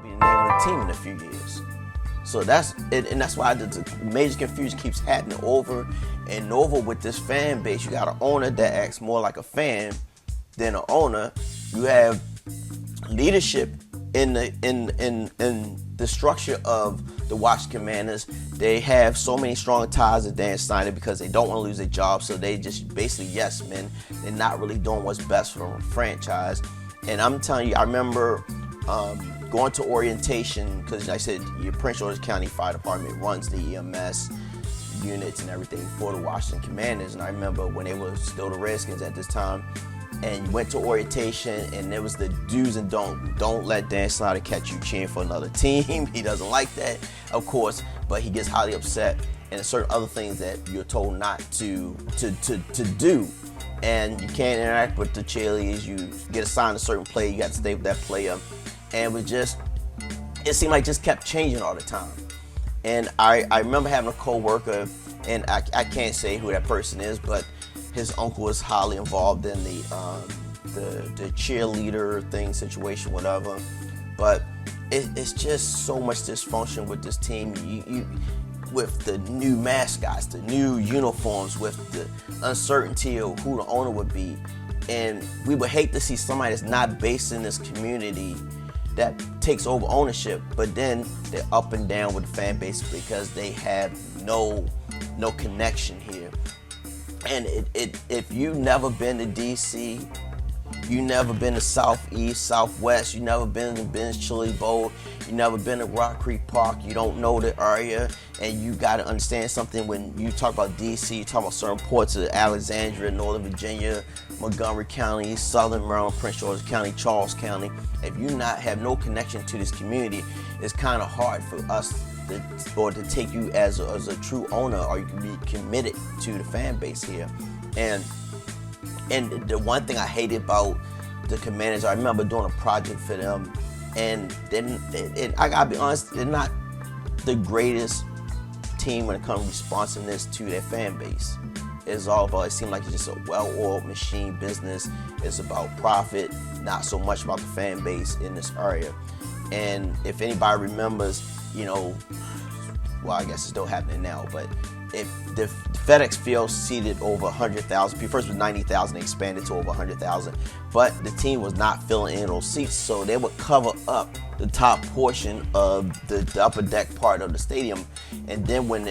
be the name of the team in a few years. So that's it, and that's why the major confusion keeps happening over and over with this fan base. You got an owner that acts more like a fan than an owner. You have leadership in the structure of the Washington Commanders. They have so many strong ties to Dan Synder because they don't want to lose their job. So they just basically yes men. They're not really doing what's best for the franchise. And I'm telling you, I remember going to orientation because like I said, your Prince George's County Fire Department runs the EMS units and everything for the Washington Commanders. And I remember when they were still the Redskins at this time, and you went to orientation, and there was the do's and don'ts. Don't let Dan Snyder catch you cheering for another team. He doesn't like that, of course, but he gets highly upset. And there's certain other things that you're told not to do. And you can't interact with the cheerleaders. You get assigned a certain player. You got to stay with that player. And it seemed like it just kept changing all the time. And I remember having a co-worker, and I can't say who that person is, but his uncle was highly involved in the cheerleader thing, situation, whatever. But it's just so much dysfunction with this team. With the new mascots, the new uniforms, with the uncertainty of who the owner would be. And we would hate to see somebody that's not based in this community that takes over ownership, but then they're up and down with the fan base because they have no connection here. And if you've never been to DC, you never been to Southeast, Southwest, you never been to Ben's Chili Bowl, you never been to Rock Creek Park, you don't know the area, and you got to understand something when you talk about DC, you talk about certain parts of Alexandria, Northern Virginia, Montgomery County, Southern Maryland, Prince George's County, Charles County. If you have no connection to this community, it's kind of hard for us to take you as a true owner, or you can be committed to the fan base here. And the one thing I hated about the Commanders, I remember doing a project for them, and then I gotta be honest, they're not the greatest team when it comes to responsiveness to their fan base. It's all about, it seems like it's just a well-oiled machine business. It's about profit, not so much about the fan base in this area. And if anybody remembers, well, I guess it's still happening now, but if the FedEx Field seated over 100,000 people, first was 90,000, they expanded to over 100,000, but the team was not filling in those seats, so they would cover up the top portion of the upper deck part of the stadium. And then when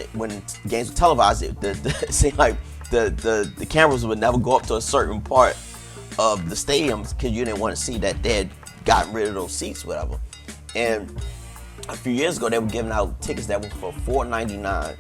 games were televised, it seemed like the cameras would never go up to a certain part of the stadiums because you didn't want to see that they had gotten rid of those seats, whatever. And a few years ago, they were giving out tickets that were for $4.99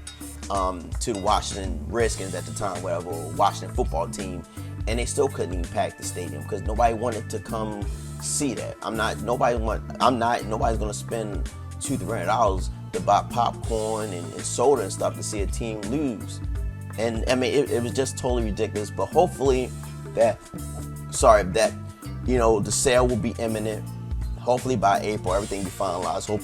to the Washington Redskins at the time, whatever, Washington football team, and they still couldn't even pack the stadium because nobody wanted to come see that. Nobody's gonna spend $200-300 to buy popcorn and soda and stuff to see a team lose. And I mean, it was just totally ridiculous. But hopefully the sale will be imminent. Hopefully by April, everything be finalized. Hope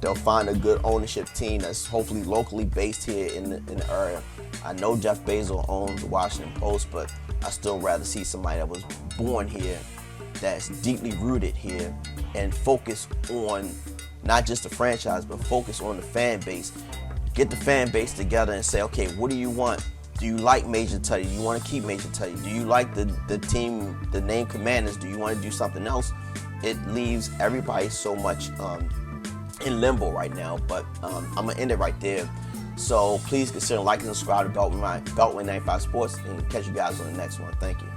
they'll find a good ownership team that's hopefully locally based here in the area. I know Jeff Bezos owns the Washington Post, but I still rather see somebody that was born here, that's deeply rooted here, and focus on not just the franchise, but focus on the fan base. Get the fan base together and say, okay, what do you want? Do you like Major Tutty? Do you want to keep Major Tutty? Do you like the team, the name Commanders? Do you want to do something else? It leaves everybody so much in limbo right now, but I'm going to end it right there. So please consider liking and subscribe to Beltway 95 Sports, and catch you guys on the next one. Thank you.